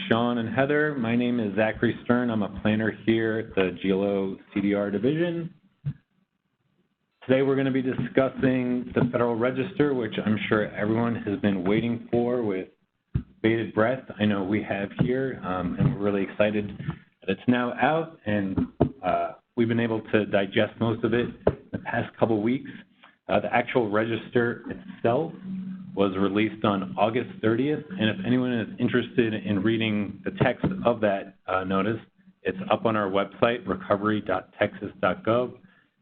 Sean and Heather. My name is Zachary Stern. I'm a planner here at the GLO CDR division. Today we're going to be discussing the Federal Register, which I'm sure everyone has been waiting for with bated breath. I know we have here, and we're really excited that it's now out, and we've been able to digest most of it in the past couple weeks. The actual register itself was released on August 30th, and if anyone is interested in reading the text of that notice, it's up on our website, recovery.texas.gov.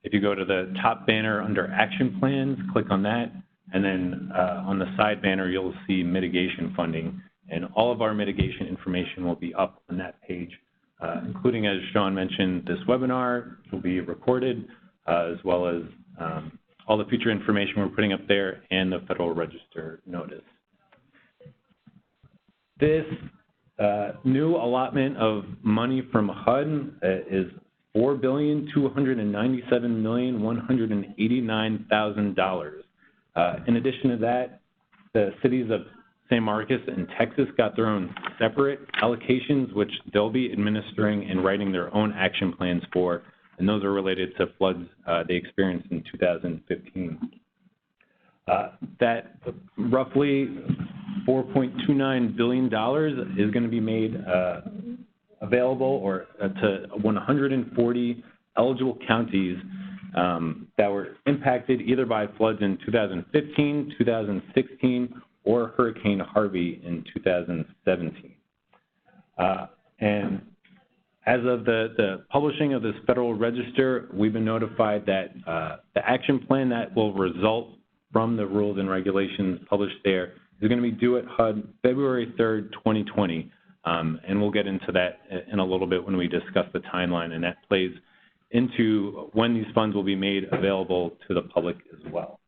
If you go to the top banner under Action Plans, click on that, and then on the side banner, you'll see mitigation funding, and all of our mitigation information will be up on that page, including, as Sean mentioned, this webinar will be recorded, as well as all the future information we're putting up there and the Federal Register notice. This new allotment of money from HUD is $4,297,189,000. In addition to that, the cities of San Marcos and Texas got their own separate allocations, which they'll be administering and writing their own action plans for, and those are related to floods they experienced in 2015. That roughly $4.29 billion is going to be made available or to 140 eligible counties that were impacted either by floods in 2015, 2016, or Hurricane Harvey in 2017. And as of the publishing of this Federal Register, we've been notified that the action plan that will result from the rules and regulations published there is going to be due at HUD February 3rd, 2020. And we'll get into that in a little bit when we discuss the timeline, and that plays into when these funds will be made available to the public as well.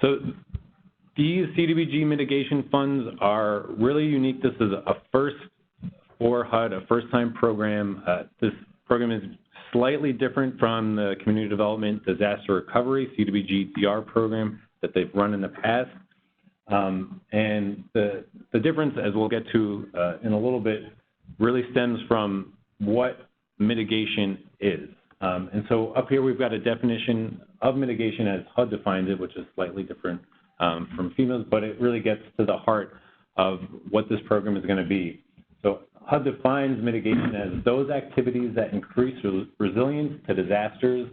So these CDBG mitigation funds are really unique. This is a first for HUD, a first-time program. This program is slightly different from the Community Development Disaster Recovery, CDBG DR program that they've run in the past. And the difference, as we'll get to in a little bit, really stems from what mitigation is. And so up here we've got a definition of mitigation as HUD defines it, which is slightly different from FEMA's, but it really gets to the heart of what this program is going to be. So HUD defines mitigation as those activities that increase resilience to disasters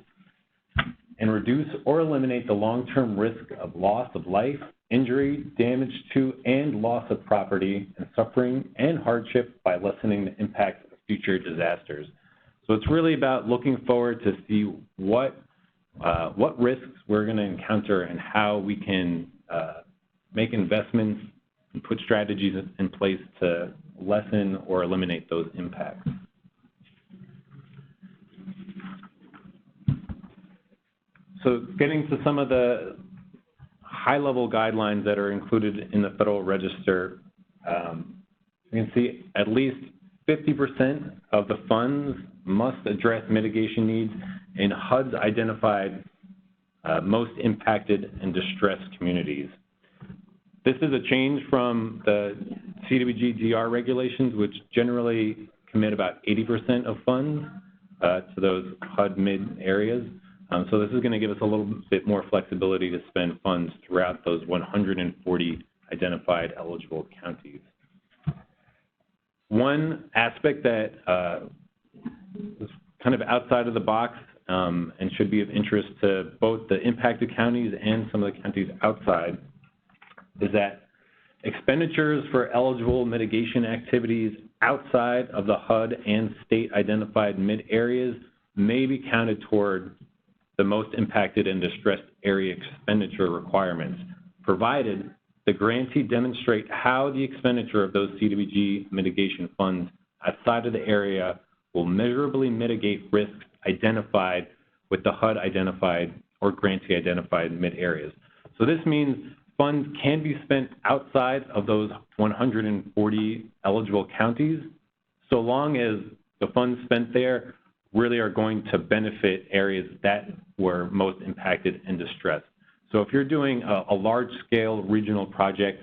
and reduce or eliminate the long-term risk of loss of life, injury, damage to, and loss of property, and suffering and hardship by lessening the impact of future disasters. So it's really about looking forward to see what risks we're going to encounter and how we can make investments and put strategies in place to lessen or eliminate those impacts. So getting to some of the high-level guidelines that are included in the Federal Register, you can see at least 50% of the funds must address mitigation needs in HUD's identified most impacted and distressed communities. This is a change from the CDBG DR regulations, which generally commit about 80% of funds to those HUD mid areas. So this is going to give us a little bit more flexibility to spend funds throughout those 140 identified eligible counties. One aspect that is kind of outside of the box and should be of interest to both the impacted counties and some of the counties outside is that expenditures for eligible mitigation activities outside of the HUD and state identified mid areas may be counted toward the most impacted and distressed area expenditure requirements, provided the grantee demonstrate how the expenditure of those CDBG mitigation funds outside of the area will measurably mitigate risks identified with the HUD identified or grantee identified mid areas. So this means funds can be spent outside of those 140 eligible counties, so long as the funds spent there really are going to benefit areas that were most impacted and distressed. So if you're doing a large-scale regional project,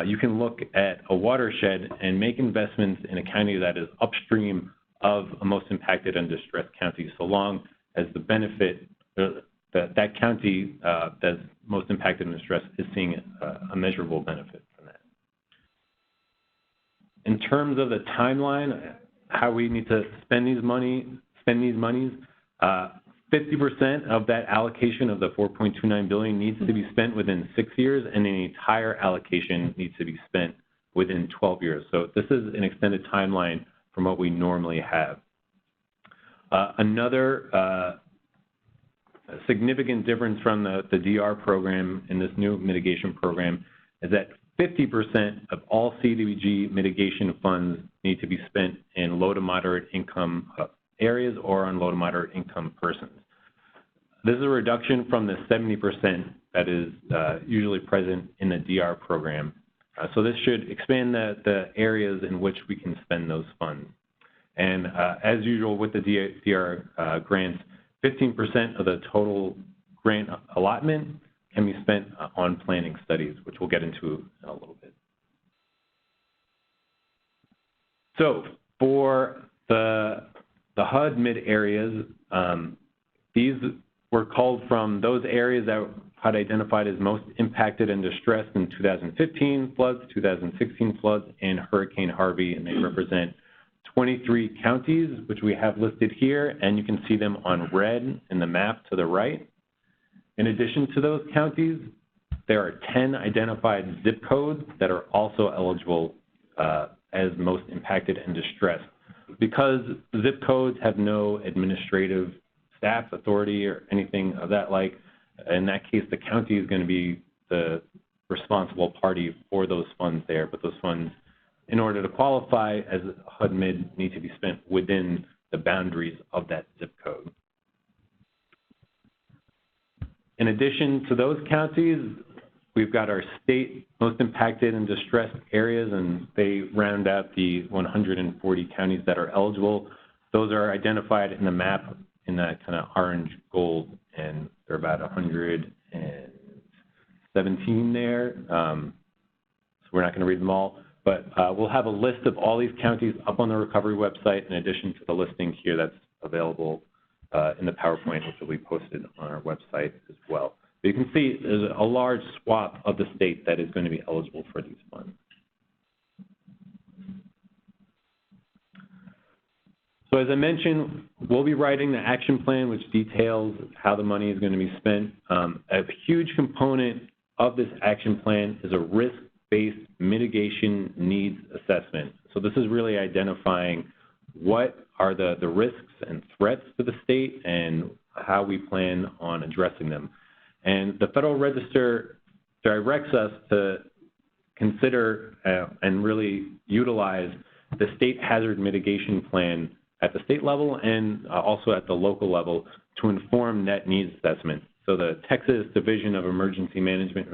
you can look at a watershed and make investments in a county that is upstream of a most impacted and distressed county, so long as the benefit that county that's most impacted and distressed is seeing a measurable benefit from that. In terms of the timeline, how we need to spend these monies, 50% of that allocation of the $4.29 billion needs to be spent within 6 years, and the entire allocation needs to be spent within 12 years. So this is an extended timeline from what we normally have. Another significant difference from the DR program in this new mitigation program is that 50% of all CDBG mitigation funds need to be spent in low to moderate income areas or on low to moderate income persons. This is a reduction from the 70% that is usually present in the DR program. So this should expand the areas in which we can spend those funds. And as usual with the DR grants, 15% of the total grant allotment can be spent on planning studies, which we'll get into in a little bit. So for the HUD mid areas, these were called from those areas that HUD identified as most impacted and distressed in 2015 floods, 2016 floods, and Hurricane Harvey, and they represent 23 counties, which we have listed here, and you can see them on red in the map to the right. In addition to those counties, there are 10 identified zip codes that are also eligible as most impacted and distressed. Because zip codes have no administrative staff authority or anything of that like, in that case, the county is going to be the responsible party for those funds there, but those funds, in order to qualify as HUD mid, need to be spent within the boundaries of that zip code. In addition to those counties, we've got our state most impacted and distressed areas, and they round out the 140 counties that are eligible. Those are identified in the map in that kind of orange gold, and they're about 117 there. So we're not going to read them all, but we'll have a list of all these counties up on the recovery website in addition to the listing here that's available in the PowerPoint, which will be posted on our website as well. But you can see there's a large swath of the state that is going to be eligible for these funds. So as I mentioned, we'll be writing the action plan, which details how the money is going to be spent. A huge component of this action plan is a risk-based mitigation needs assessment. So this is really identifying what are the risks and threats to the state and how we plan on addressing them. And the Federal Register directs us to consider and really utilize the state hazard mitigation plan at the state level and also at the local level to inform net needs assessment. So the Texas Division of Emergency Management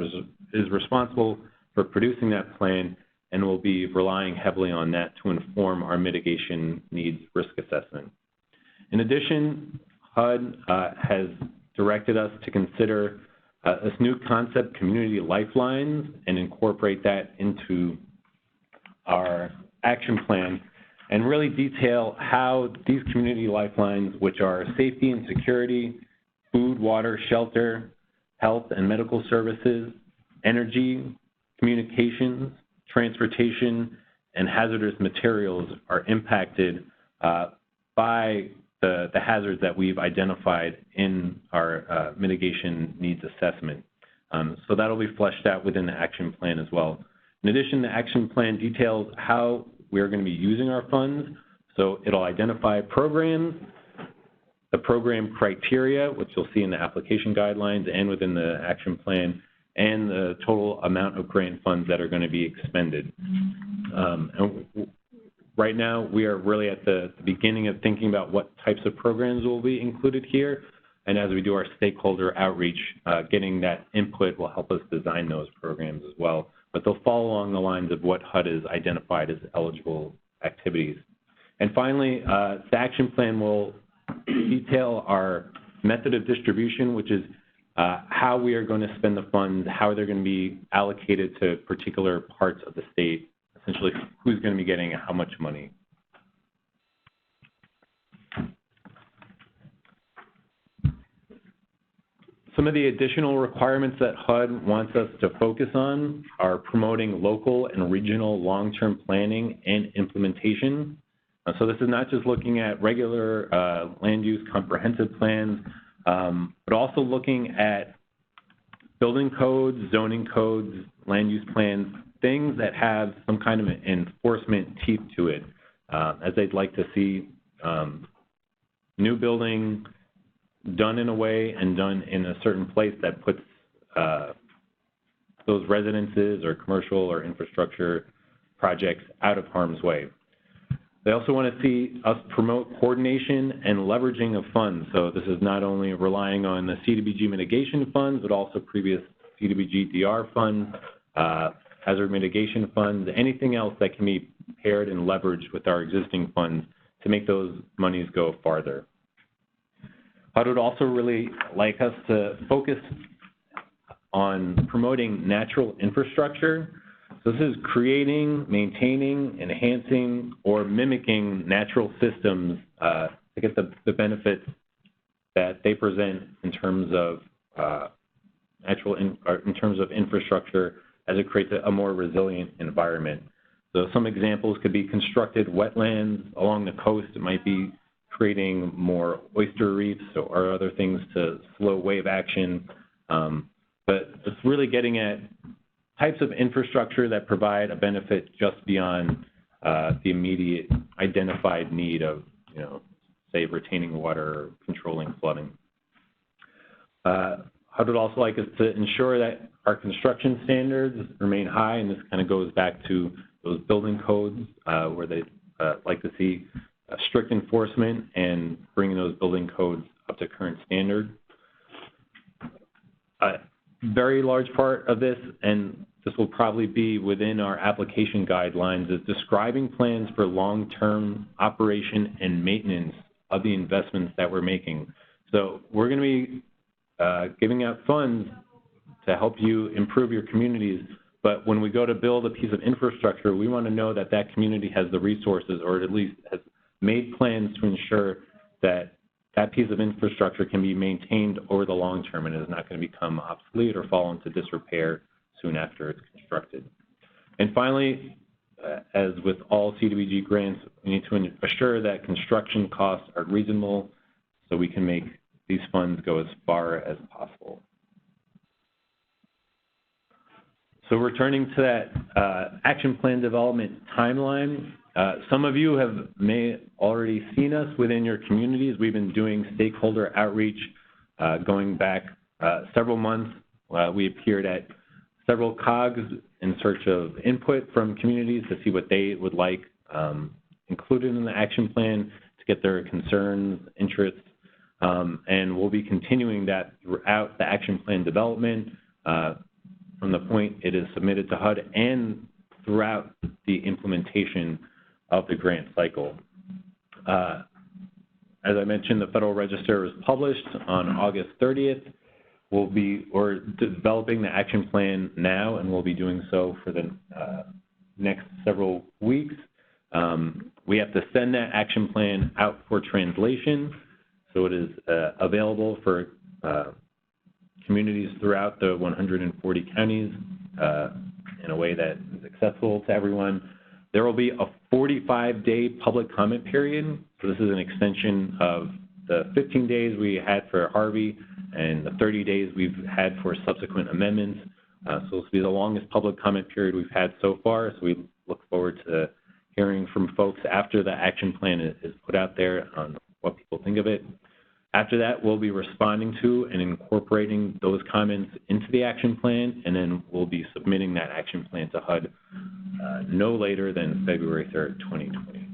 is responsible for producing that plan, and we'll be relying heavily on that to inform our mitigation needs risk assessment. In addition, HUD has directed us to consider this new concept, community lifelines, and incorporate that into our action plan and really detail how these community lifelines, which are safety and security, food, water, shelter, health and medical services, energy, communications, transportation, and hazardous materials, are impacted by the hazards that we've identified in our mitigation needs assessment. So that'll be fleshed out within the action plan as well. In addition, the action plan details how we're going to be using our funds. So it'll identify programs, the program criteria, which you'll see in the application guidelines and within the action plan, and the total amount of grant funds that are going to be expended. And right now, we are really at the beginning of thinking about what types of programs will be included here. And as we do our stakeholder outreach, getting that input will help us design those programs as well. But they'll follow along the lines of what HUD has identified as eligible activities. And finally, the action plan will detail our method of distribution, which is how we are going to spend the funds, how they're going to be allocated to particular parts of the state, essentially who's going to be getting how much money. Some of the additional requirements that HUD wants us to focus on are promoting local and regional long-term planning and implementation. So this is not just looking at regular land use comprehensive plans, but also looking at building codes, zoning codes, land use plans, things that have some kind of enforcement teeth to it, as they'd like to see new building done in a way and done in a certain place that puts those residences or commercial or infrastructure projects out of harm's way. They also want to see us promote coordination and leveraging of funds. So this is not only relying on the CDBG mitigation funds, but also previous CDBG DR funds, hazard mitigation funds, anything else that can be paired and leveraged with our existing funds to make those monies go farther. HUD would also really like us to focus on promoting natural infrastructure. So this is creating, maintaining, enhancing, or mimicking natural systems to get the benefits that they present in terms of in terms of infrastructure as it creates a more resilient environment. So some examples could be constructed wetlands along the coast. It might be creating more oyster reefs or other things to slow wave action. But it's really getting at types of infrastructure that provide a benefit just beyond the immediate identified need of, say, retaining water or controlling flooding. HUD would also like us to ensure that our construction standards remain high, and this kind of goes back to those building codes where they like to see strict enforcement and bringing those building codes up to current standard. A very large part of this, and this will probably be within our application guidelines, is describing plans for long-term operation and maintenance of the investments that we're making. So we're going to be giving out funds to help you improve your communities, but when we go to build a piece of infrastructure, we want to know that that community has the resources, or at least has made plans to ensure that that piece of infrastructure can be maintained over the long term and is not going to become obsolete or fall into disrepair soon after it's constructed. And finally, as with all CDBG grants, we need to assure that construction costs are reasonable so we can make these funds go as far as possible. So returning to that action plan development timeline, some of you may already seen us within your communities. We've been doing stakeholder outreach going back several months. We appeared at several COGs in search of input from communities to see what they would like included in the action plan to get their concerns, interests, and we'll be continuing that throughout the action plan development from the point it is submitted to HUD and throughout the implementation of the grant cycle. As I mentioned, the Federal Register was published on August 30th. We're developing the action plan now, and we'll be doing so for the next several weeks. We have to send that action plan out for translation, so it is available for communities throughout the 140 counties in a way that is accessible to everyone. There will be a 45-day public comment period. So this is an extension of the 15 days we had for Harvey and the 30 days we've had for subsequent amendments. So this will be the longest public comment period we've had so far. So we look forward to hearing from folks after the action plan is put out there on what people think of it. After that, we'll be responding to and incorporating those comments into the action plan, and then we'll be submitting that action plan to HUD no later than February 3rd, 2020.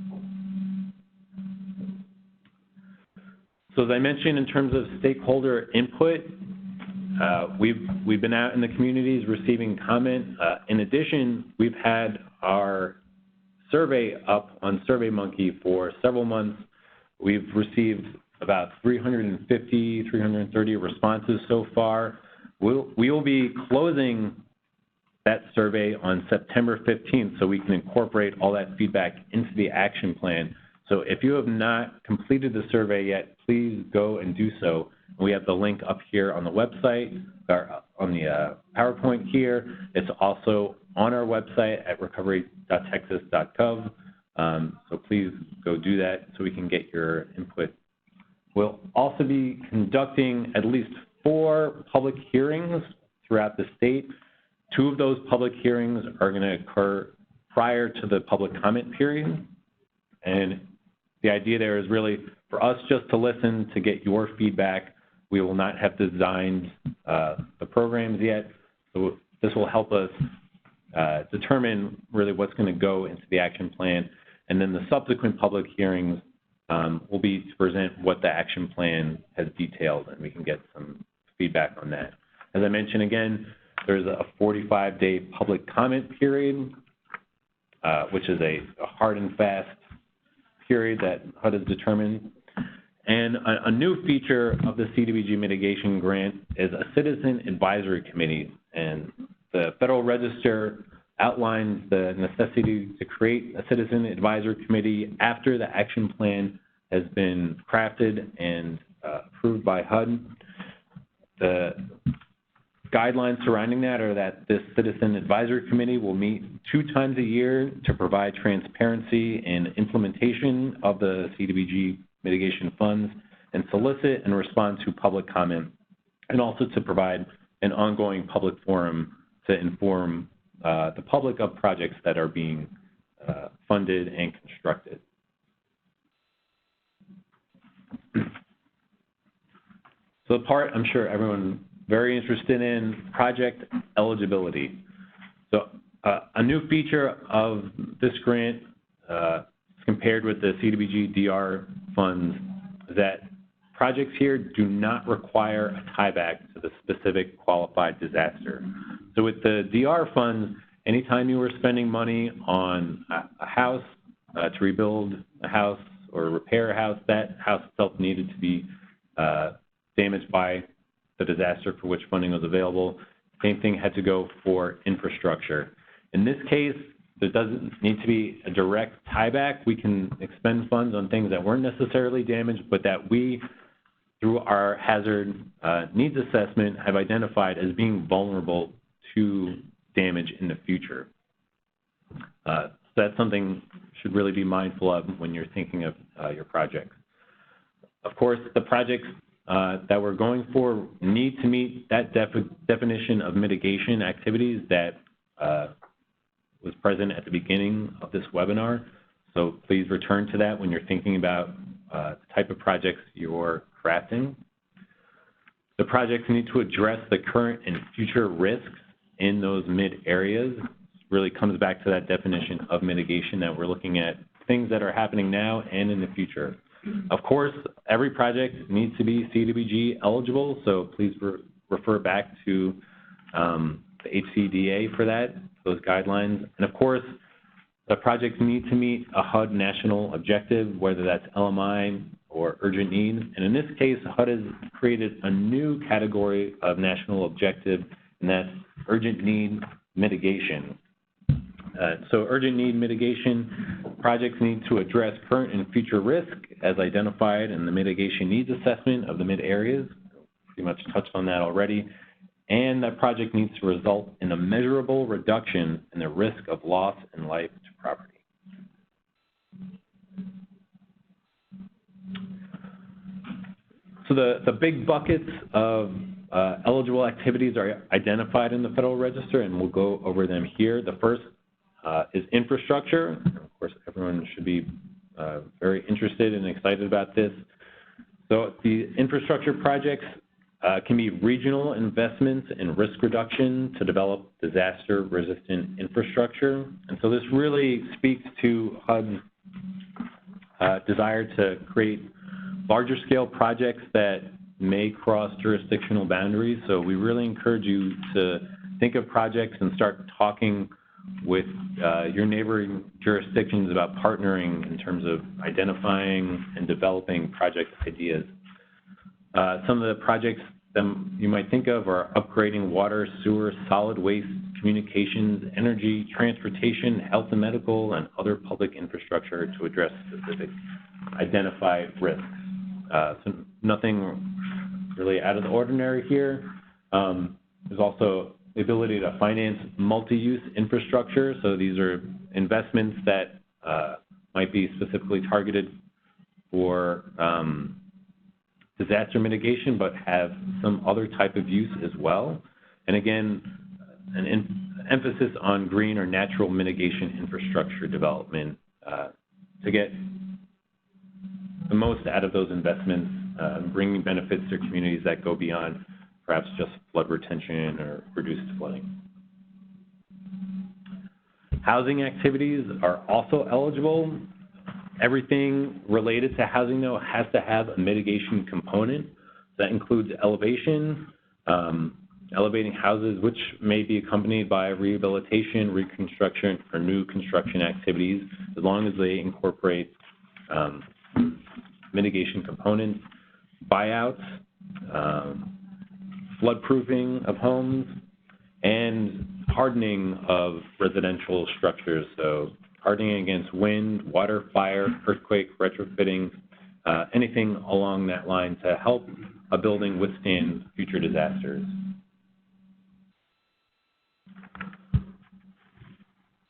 So as I mentioned, in terms of stakeholder input, we've been out in the communities receiving comment. In addition, we've had our survey up on SurveyMonkey for several months. We've received about 350, 330 responses so far. We will be closing that survey on September 15th so we can incorporate all that feedback into the action plan. So if you have not completed the survey yet, please go and do so. We have the link up here on the website, or on the PowerPoint here. It's also on our website at recovery.texas.gov. So please go do that so we can get your input. We'll also be conducting at least 4 public hearings throughout the state. 2 of those public hearings are going to occur prior to the public comment period. And the idea there is really for us just to listen, to get your feedback. We will not have designed the programs yet. So this will help us determine really what's going to go into the action plan. And then the subsequent public hearings will be to present what the action plan has detailed, and we can get some feedback on that. As I mentioned again, there's a 45-day public comment period, which is a hard and fast period that HUD has determined. And a new feature of the CDBG mitigation grant is a citizen advisory committee. And the Federal Register outlines the necessity to create a citizen advisory committee after the action plan has been crafted and approved by HUD. The guidelines surrounding that are that this citizen advisory committee will meet 2 times a year to provide transparency and implementation of the CDBG mitigation funds and solicit and respond to public comment, and also to provide an ongoing public forum to inform the public of projects that are being funded and constructed. So the part I'm sure everyone very interested in, project eligibility. So a new feature of this grant compared with the CDBG DR funds is that projects here do not require a tieback to the specific qualified disaster. So with the DR funds, anytime you were spending money on a house to rebuild a house or repair a house, that house itself needed to be damaged by the disaster for which funding was available. Same thing had to go for infrastructure. In this case, there doesn't need to be a direct tieback. We can expend funds on things that weren't necessarily damaged, but that we, through our hazard needs assessment, have identified as being vulnerable to damage in the future. So that's something you should really be mindful of when you're thinking of your projects. Of course, the projects that we're going for need to meet that definition of mitigation activities that was present at the beginning of this webinar. So please return to that when you're thinking about the type of projects you're crafting. The projects need to address the current and future risks in those mid areas. It really comes back to that definition of mitigation, that we're looking at things that are happening now and in the future. Of course, every project needs to be CDBG eligible, so please refer back to the HCDA for that, those guidelines. And of course, the projects need to meet a HUD national objective, whether that's LMI or urgent need. And in this case, HUD has created a new category of national objective, and that's urgent need mitigation. So urgent need mitigation projects need to address current and future risk as identified in the mitigation needs assessment of the mid areas. Pretty much touched on that already. And that project needs to result in a measurable reduction in the risk of loss in life to property. So the big buckets of eligible activities are identified in the Federal Register, and we'll go over them here. The first is infrastructure. Of course, everyone should be very interested and excited about this. So the infrastructure projects can be regional investments in risk reduction to develop disaster-resistant infrastructure. And so this really speaks to HUD's desire to create larger scale projects that may cross jurisdictional boundaries. So we really encourage you to think of projects and start talking with your neighboring jurisdictions about partnering in terms of identifying and developing project ideas. Some of the projects that you might think of are upgrading water, sewer, solid waste, communications, energy, transportation, health and medical, and other public infrastructure to address specific identified risks. So nothing really out of the ordinary here. There's also the ability to finance multi-use infrastructure. So these are investments that might be specifically targeted for disaster mitigation, but have some other type of use as well. And again, an emphasis on green or natural mitigation infrastructure development to get the most out of those investments, bringing benefits to communities that go beyond perhaps just flood retention or reduced flooding. Housing activities are also eligible. Everything related to housing, though, has to have a mitigation component. That includes elevation, elevating houses, which may be accompanied by rehabilitation, reconstruction, or new construction activities, as long as they incorporate mitigation components, buyouts, floodproofing of homes, and hardening of residential structures. So hardening against wind, water, fire, earthquake, retrofitting, anything along that line to help a building withstand future disasters.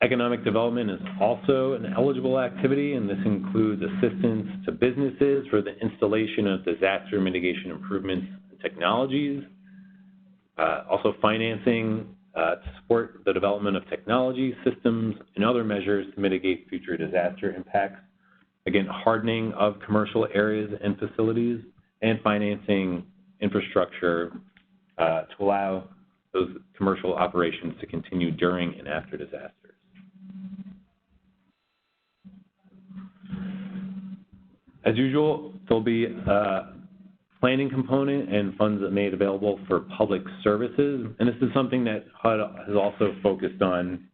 Economic development is also an eligible activity, and this includes assistance to businesses for the installation of disaster mitigation improvements and technologies, also financing to support the development of technology, systems, and other measures to mitigate future disaster impacts. Again, hardening of commercial areas and facilities, and financing infrastructure to allow those commercial operations to continue during and after disasters. As usual, there'll be a planning component and funds made available for public services, and this is something that HUD has also focused on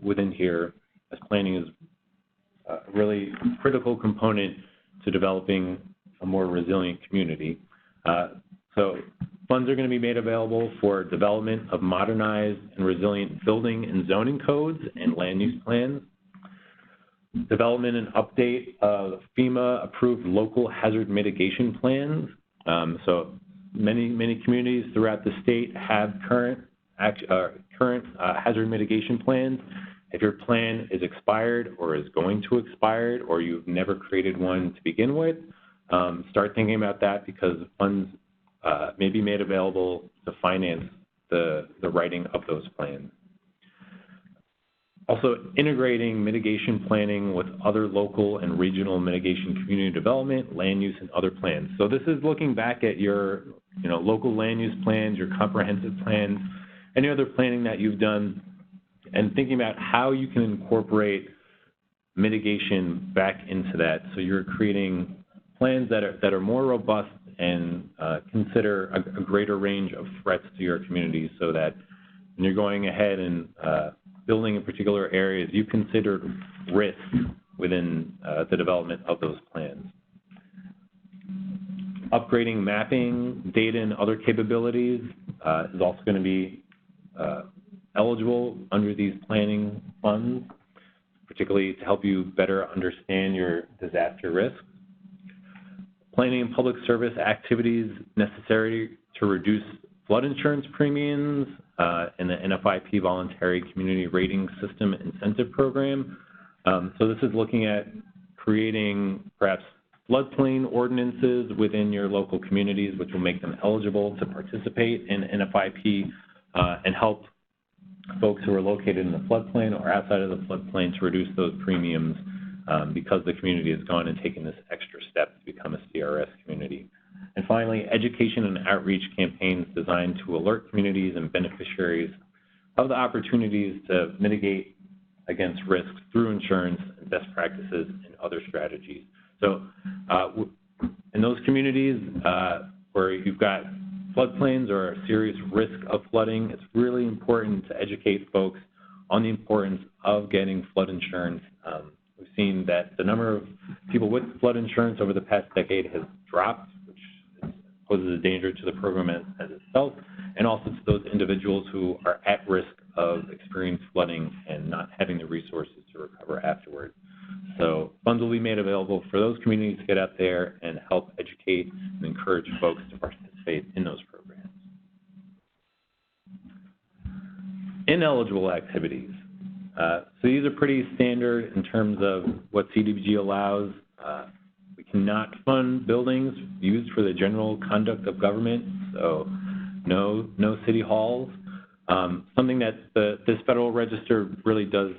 within here, as planning is a really critical component to developing a more resilient community. So funds are going to be made available for development of modernized and resilient building and zoning codes and land use plans, development and update of FEMA-approved local hazard mitigation plans. So many communities throughout the state have current hazard mitigation plans. If your plan is expired or is going to expire, or you've never created one to begin with, start thinking about that, because funds may be made available to finance the writing of those plans. Also, integrating mitigation planning with other local and regional mitigation community development, land use, and other plans. So this is looking back at your local land use plans, your comprehensive plans, any other planning that you've done, and thinking about how you can incorporate mitigation back into that. So you're creating plans that are more robust and consider a greater range of threats to your community, so that when you're going ahead and building in particular areas, you considered risk within the development of those plans. Upgrading mapping, data, and other capabilities is also going to be eligible under these planning funds, particularly to help you better understand your disaster risks. Planning and public service activities necessary to reduce flood insurance premiums, and the NFIP Voluntary Community Rating System Incentive Program. So this is looking at creating perhaps floodplain ordinances within your local communities, which will make them eligible to participate in NFIP and help folks who are located in the floodplain or outside of the floodplain to reduce those premiums because the community has gone and taken this extra step to become a CRS community. And finally, education and outreach campaigns designed to alert communities and beneficiaries of the opportunities to mitigate against risks through insurance and best practices and other strategies. So in those communities where you've got floodplains or a serious risk of flooding, it's really important to educate folks on the importance of getting flood insurance. We've seen that the number of people with flood insurance over the past decade has dropped, which poses a danger to the program as itself, and also to those individuals who are at risk of experiencing flooding and not having the resources to recover afterwards. So funds will be made available for those communities to get out there and help educate and encourage folks to participate in those programs. Ineligible activities. So these are pretty standard in terms of what CDBG allows. We cannot fund buildings used for the general conduct of government, so no city halls. Something that this Federal Register really does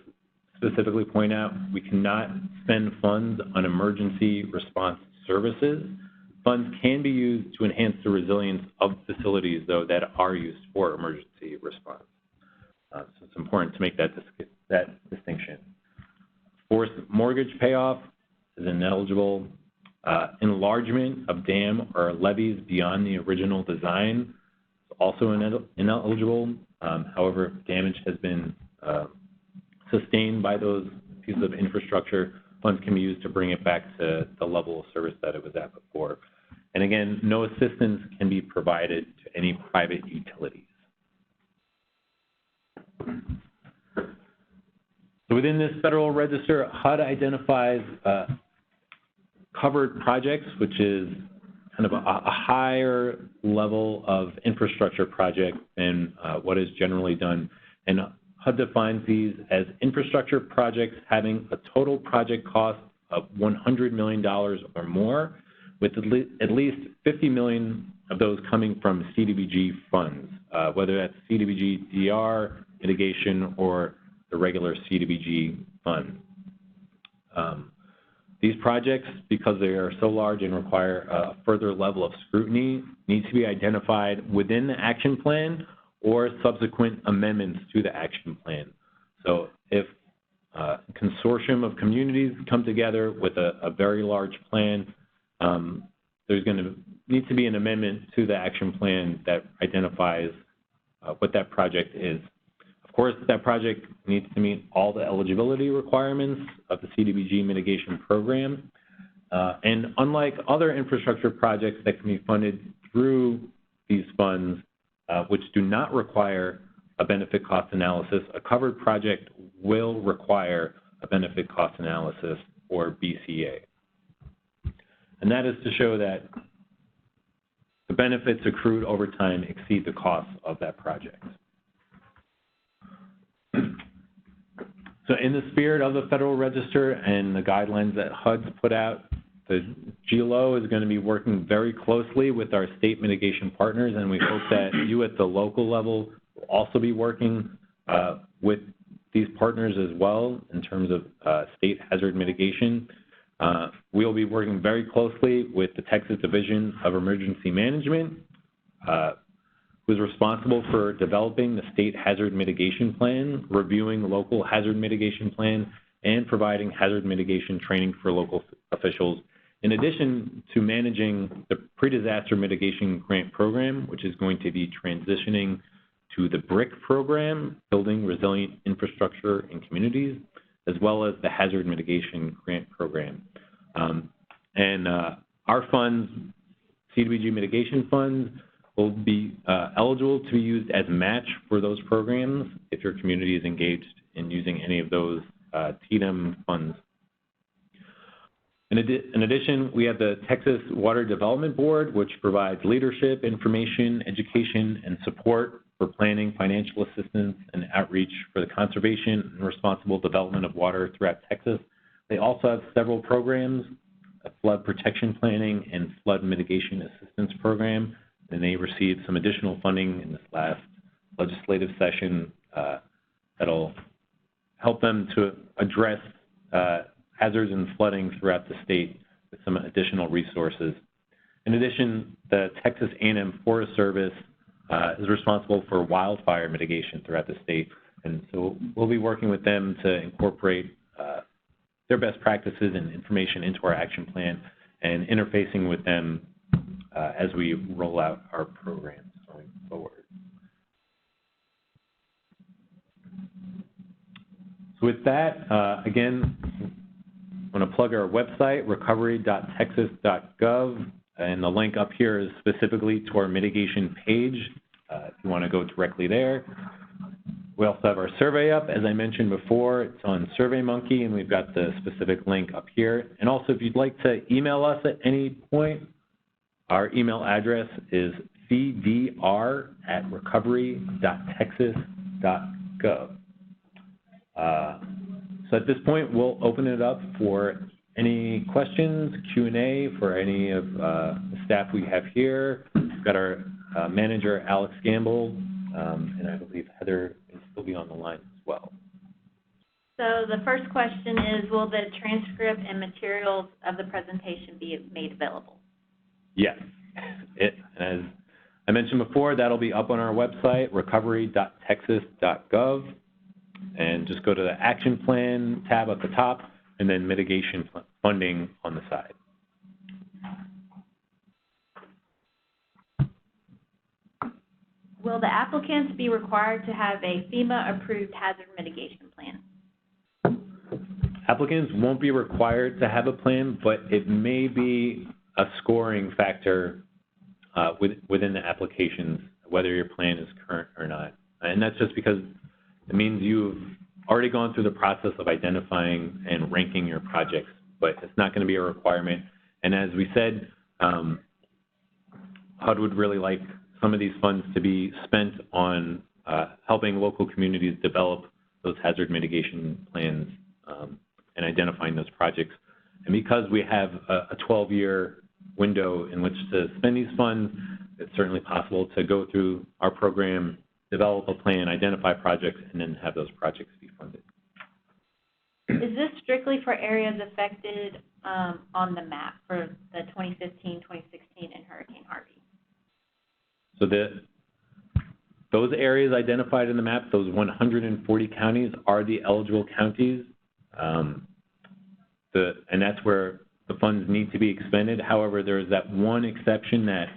specifically point out, we cannot spend funds on emergency response services. Funds can be used to enhance the resilience of facilities, though, that are used for emergency response. So it's important to make that distinction. Forced mortgage payoff is ineligible. Enlargement of dam or levees beyond the original design is also ineligible. However, damage has been sustained by those pieces of infrastructure. Funds can be used to bring it back to the level of service that it was at before. And again, no assistance can be provided to any private utilities. So within this Federal Register, HUD identifies covered projects, which is kind of a higher level of infrastructure project than what is generally done. And HUD defines these as infrastructure projects having a total project cost of $100 million or more, with at least $50 million of those coming from CDBG funds, whether that's CDBG DR, mitigation, or the regular CDBG fund. These projects, because they are so large and require a further level of scrutiny, need to be identified within the action plan or subsequent amendments to the action plan. So if a consortium of communities come together with a very large plan, there's going to need to be an amendment to the action plan that identifies what that project is. Of course, that project needs to meet all the eligibility requirements of the CDBG mitigation program. And unlike other infrastructure projects that can be funded through these funds, which do not require a benefit cost analysis, a covered project will require a benefit cost analysis, or BCA. And that is to show that the benefits accrued over time exceed the costs of that project. So in the spirit of the Federal Register and the guidelines that HUD's put out, the GLO is going to be working very closely with our state mitigation partners, and we hope that you at the local level will also be working with these partners as well in terms of state hazard mitigation. We'll be working very closely with the Texas Division of Emergency Management, who's responsible for developing the state hazard mitigation plan, reviewing the local hazard mitigation plan, and providing hazard mitigation training for local officials, in addition to managing the pre-disaster mitigation grant program, which is going to be transitioning to the BRIC program, Building Resilient Infrastructure in Communities, as well as the hazard mitigation grant program. Our funds, CDBG mitigation funds, will be eligible to be used as match for those programs if your community is engaged in using any of those TDEM funds. In addition, we have the Texas Water Development Board, which provides leadership, information, education, and support for planning, financial assistance, and outreach for the conservation and responsible development of water throughout Texas. They also have several programs, a flood protection planning and flood mitigation assistance program, and they received some additional funding in this last legislative session that'll help them to address hazards and flooding throughout the state with some additional resources. In addition, the Texas A&M Forest Service is responsible for wildfire mitigation throughout the state, and so we'll be working with them to incorporate their best practices and information into our action plan and interfacing with them as we roll out our programs going forward. So with that, again, I want to plug our website, recovery.texas.gov, and the link up here is specifically to our mitigation page if you want to go directly there. We also have our survey up. As I mentioned before, it's on SurveyMonkey, and we've got the specific link up here. And also, if you'd like to email us at any point, our email address is cdr@recovery.texas.gov. So at this point, we'll open it up for any questions, Q&A for any of the staff we have here. We've got our manager, Alex Gamble, and I believe Heather will still be on the line as well. So the first question is, will the transcript and materials of the presentation be made available? Yes. As I mentioned before, that'll be up on our website, recovery.texas.gov, and just go to the action plan tab at the top, and then mitigation funding on the side. Will the applicants be required to have a FEMA-approved hazard mitigation plan? Applicants won't be required to have a plan, but it may be a scoring factor within the applications, whether your plan is current or not. And that's just because it means you've already gone through the process of identifying and ranking your projects, but it's not going to be a requirement. And as we said, HUD would really like some of these funds to be spent on helping local communities develop those hazard mitigation plans and identifying those projects. And because we have a 12-year window in which to spend these funds, it's certainly possible to go through our program, develop a plan, identify projects, and then have those projects be funded. Is this strictly for areas affected on the map for the 2015, 2016, and Hurricane Harvey? So those areas identified in the map, those 140 counties, are the eligible counties, and that's where the funds need to be expended. However, there is that one exception that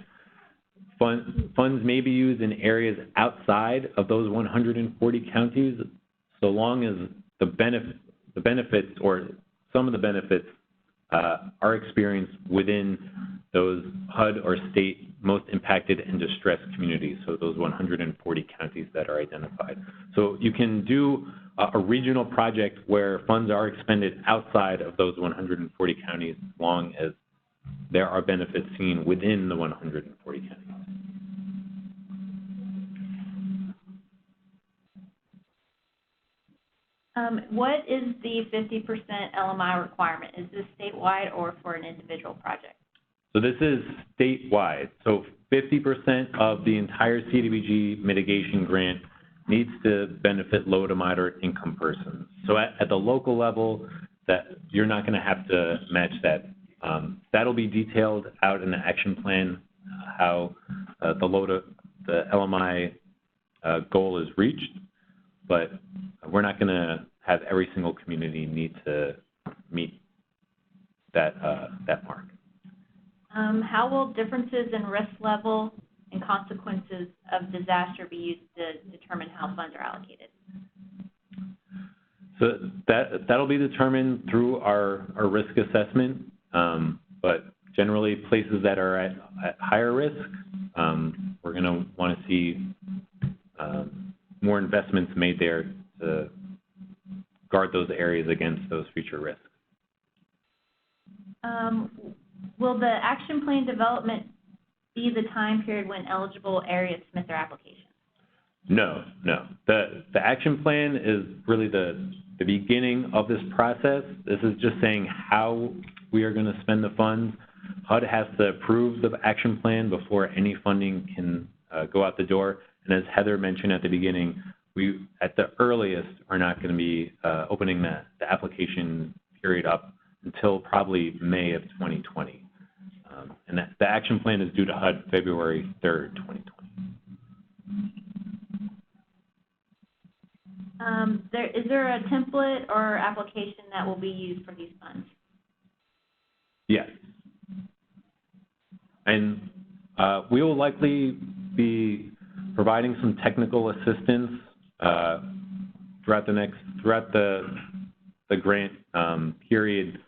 funds may be used in areas outside of those 140 counties, so long as the benefits or some of the benefits are experienced within those HUD or state most impacted and distressed communities, so those 140 counties that are identified. So you can do a regional project where funds are expended outside of those 140 counties as long as there are benefits seen within the 140 counties. What is the 50% LMI requirement? Is this statewide or for an individual project? So this is statewide. So 50% of the entire CDBG mitigation grant needs to benefit low to moderate income persons. So at the local level, that you're not going to have to match that. That'll be detailed out in the action plan, how the LMI goal is reached, but we're not going to have every single community need to meet that mark. How will differences in risk level and consequences of disaster be used to determine how funds are allocated? So that'll be determined through our risk assessment, but generally places that are at higher risk, we're going to want to see more investments made there to guard those areas against those future risks. Will the action plan development be the time period when eligible areas submit their applications? No. The action plan is really the beginning of this process. This is just saying how we are going to spend the funds. HUD has to approve the action plan before any funding can go out the door. And as Heather mentioned at the beginning, we, at the earliest, are not going to be opening the application period up until probably May of 2020. And the action plan is due to HUD February 3rd, 2020. Is there a template or application that will be used for these funds? Yes. And we will likely be providing some technical assistance throughout the grant period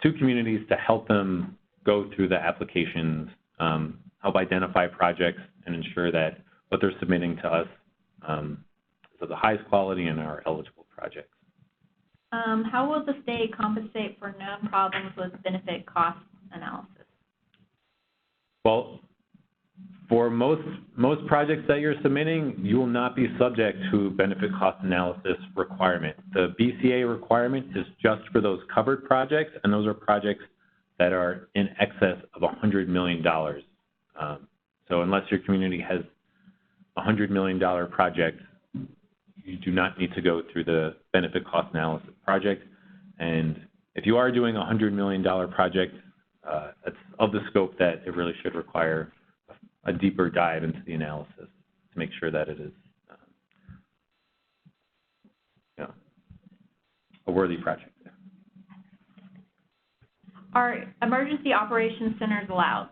to communities to help them go through the applications, help identify projects, and ensure that what they're submitting to us is of the highest quality and are eligible projects. How will the state compensate for known problems with benefit cost analysis? Well, for most projects that you're submitting, you will not be subject to benefit cost analysis requirement. The BCA requirement is just for those covered projects, and those are projects that are in excess of $100 million. So unless your community has a $100 million project, you do not need to go through the benefit cost analysis project. And if you are doing a $100 million project, that's of the scope that it really should require a deeper dive into the analysis to make sure that it is a worthy project. Are emergency operations centers allowed?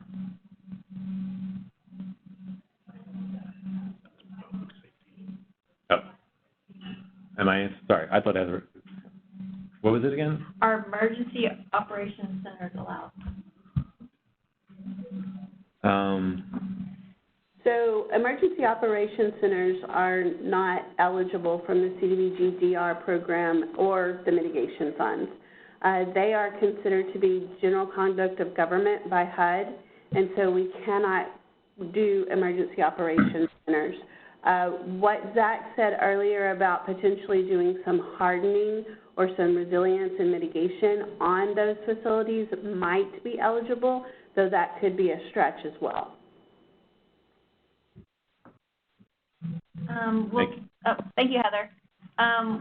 Oh, sorry, I thought I had, what was it again? Are emergency operations centers allowed? So emergency operations centers are not eligible from the CDBG DR program or the mitigation funds. They are considered to be general conduct of government by HUD, and so we cannot do emergency operations centers. What Zach said earlier about potentially doing some hardening or some resilience and mitigation on those facilities might be eligible, though that could be a stretch as well. Thank you, Heather.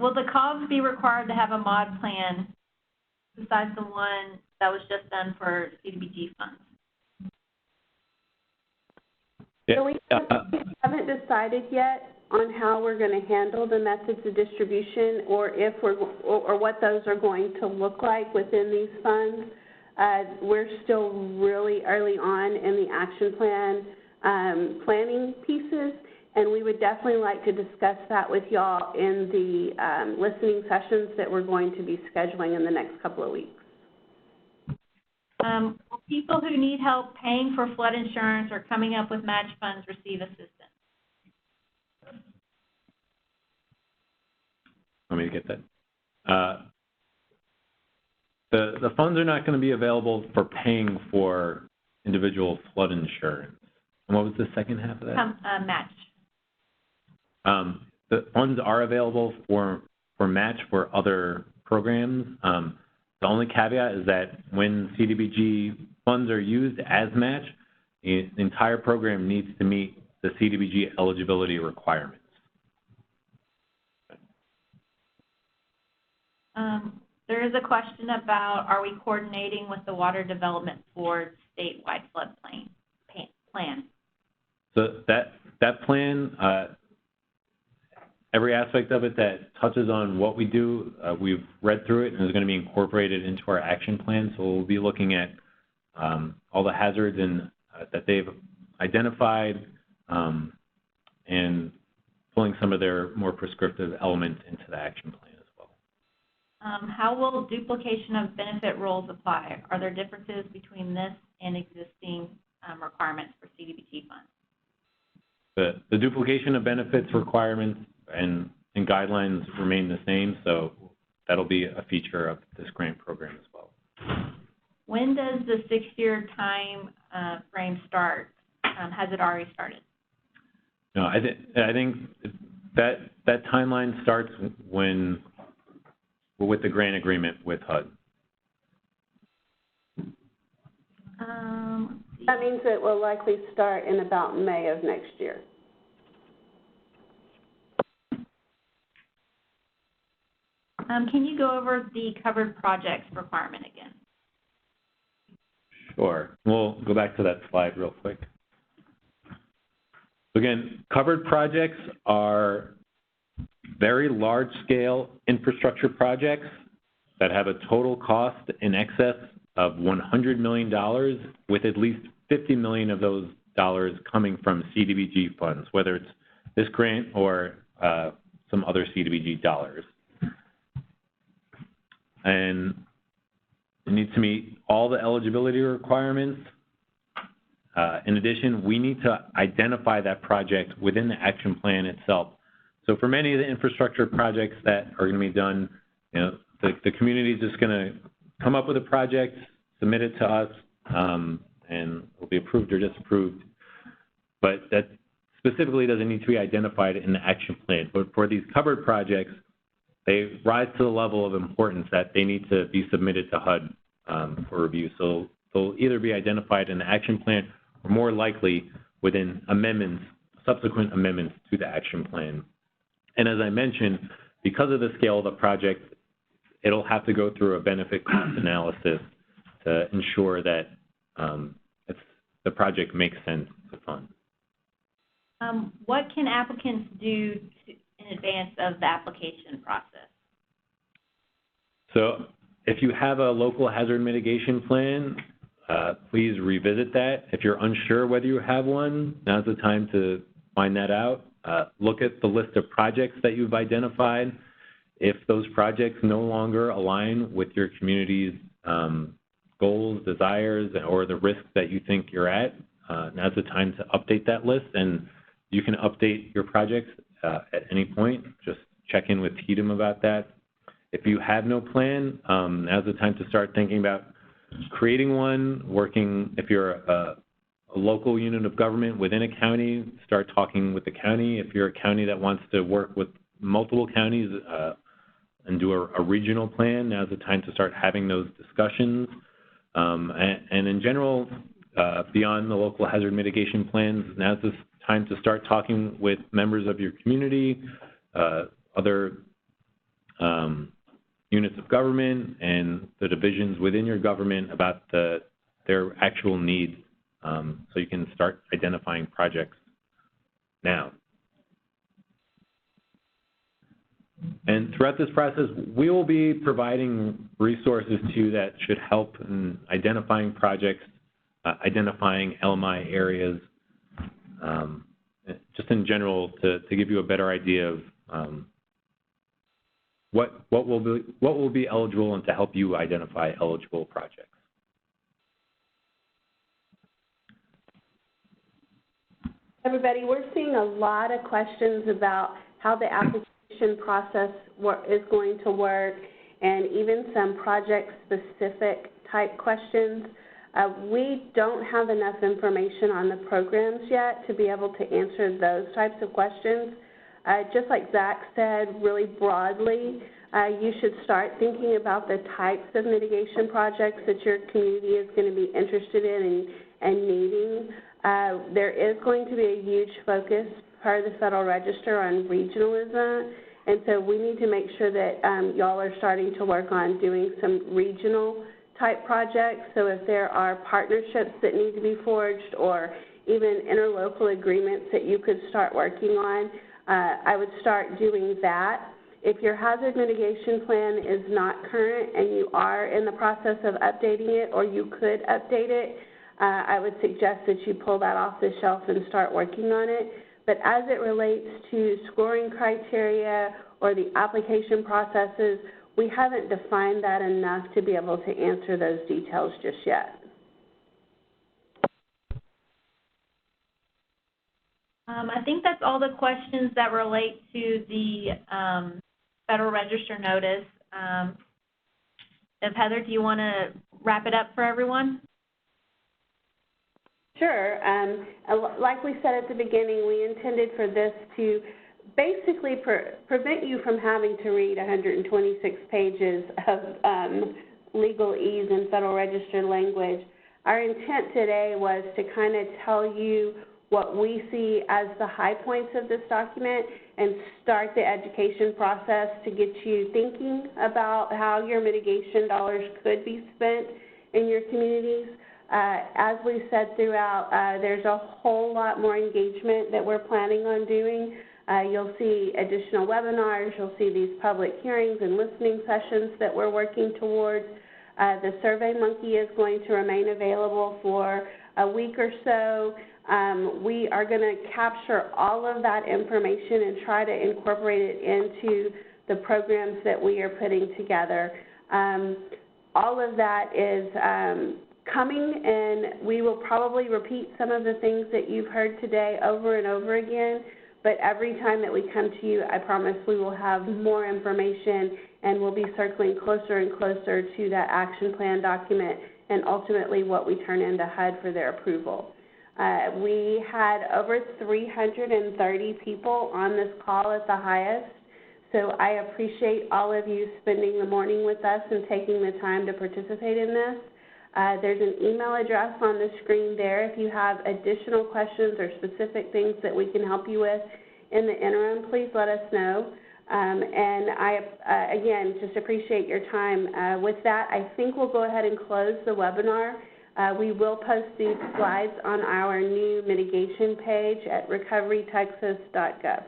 Will the COGS be required to have a mod plan besides the one that was just done for CDBG funds? So we haven't decided yet on how we're going to handle the methods of distribution or what those are going to look like within these funds. We're still really early on in the action plan planning pieces, and we would definitely like to discuss that with y'all in the listening sessions that we're going to be scheduling in the next couple of weeks. Will people who need help paying for flood insurance or coming up with match funds receive assistance? Want me to get that? The funds are not going to be available for paying for individual flood insurance. And what was the second half of that? Match. The funds are available for match for other programs. The only caveat is that when CDBG funds are used as match, the entire program needs to meet the CDBG eligibility requirements. There is a question about, are we coordinating with the Water Development Board's statewide floodplain plan? So that plan, every aspect of it that touches on what we do, we've read through it and is going to be incorporated into our action plan. So we'll be looking at all the hazards that they've identified and pulling some of their more prescriptive elements into the action plan as well. How will duplication of benefit roles apply? Are there differences between this and existing requirements for CDBG funds? The duplication of benefits requirements and guidelines remain the same, so that'll be a feature of this grant program as well. When does the 6-year time frame start? Has it already started? No, I think that timeline starts when we're with the grant agreement with HUD. That means it will likely start in about May of next year. Can you go over the covered projects requirement again? Sure. We'll go back to that slide real quick. Again, covered projects are very large-scale infrastructure projects that have a total cost in excess of $100 million, with at least $50 million of those dollars coming from CDBG funds, whether it's this grant or some other CDBG dollars. And it needs to meet all the eligibility requirements. In addition, we need to identify that project within the action plan itself. So for many of the infrastructure projects that are going to be done, you know, the community is just going to come up with a project, submit it to us, and it'll be approved or disapproved. But that specifically doesn't need to be identified in the action plan. But for these covered projects, they rise to the level of importance that they need to be submitted to HUD for review. So they'll either be identified in the action plan or more likely within amendments, subsequent amendments to the action plan. And as I mentioned, because of the scale of the project, it'll have to go through a benefit cost analysis to ensure that the project makes sense to fund. What can applicants do in advance of the application process? So if you have a local hazard mitigation plan, please revisit that. If you're unsure whether you have one, now's the time to find that out. Look at the list of projects that you've identified. If those projects no longer align with your community's goals, desires, or the risks that you think you're at, now's the time to update that list. And you can update your projects at any point. Just check in with TDM about that. If you have no plan, now's the time to start thinking about creating one, working, if you're a local unit of government within a county, start talking with the county. If you're a county that wants to work with multiple counties and do a regional plan, now's the time to start having those discussions. And in general, beyond the local hazard mitigation plans, now's the time to start talking with members of your community, other units of government, and the divisions within your government about their actual needs, so you can start identifying projects now. And throughout this process, we will be providing resources to you that should help in identifying projects, identifying LMI areas, just in general to give you a better idea of what will be eligible and to help you identify eligible projects. Everybody, we're seeing a lot of questions about how the application process is going to work, and even some project-specific type questions. We don't have enough information on the programs yet to be able to answer those types of questions. Just like Zach said, really broadly, you should start thinking about the types of mitigation projects that your community is going to be interested in and needing. There is going to be a huge focus per the Federal Register on regionalism, and so we need to make sure that y'all are starting to work on doing some regional type projects. So if there are partnerships that need to be forged or even interlocal agreements that you could start working on, I would start doing that. If your hazard mitigation plan is not current and you are in the process of updating it, or you could update it, I would suggest that you pull that off the shelf and start working on it. But as it relates to scoring criteria or the application processes, we haven't defined that enough to be able to answer those details just yet. I think that's all the questions that relate to the Federal Register notice. Heather, do you want to wrap it up for everyone? Sure. Like we said at the beginning, we intended for this to basically prevent you from having to read 126 pages of legalese and Federal Register language. Our intent today was to kind of tell you what we see as the high points of this document and start the education process to get you thinking about how your mitigation dollars could be spent in your communities. As we said throughout, there's a whole lot more engagement that we're planning on doing. You'll see additional webinars, you'll see these public hearings and listening sessions that we're working towards. The SurveyMonkey is going to remain available for a week or so. We are going to capture all of that information and try to incorporate it into the programs that we are putting together. All of that is coming, and we will probably repeat some of the things that you've heard today over and over again, but every time that we come to you, I promise we will have more information, and we'll be circling closer and closer to that action plan document and ultimately what we turn into HUD for their approval. We had over 330 people on this call at the highest, so I appreciate all of you spending the morning with us and taking the time to participate in this. There's an email address on the screen there if you have additional questions or specific things that we can help you with in the interim, please let us know. And I, again, just appreciate your time. With that, I think we'll go ahead and close the webinar. We will post these slides on our new mitigation page at recoverytexas.gov.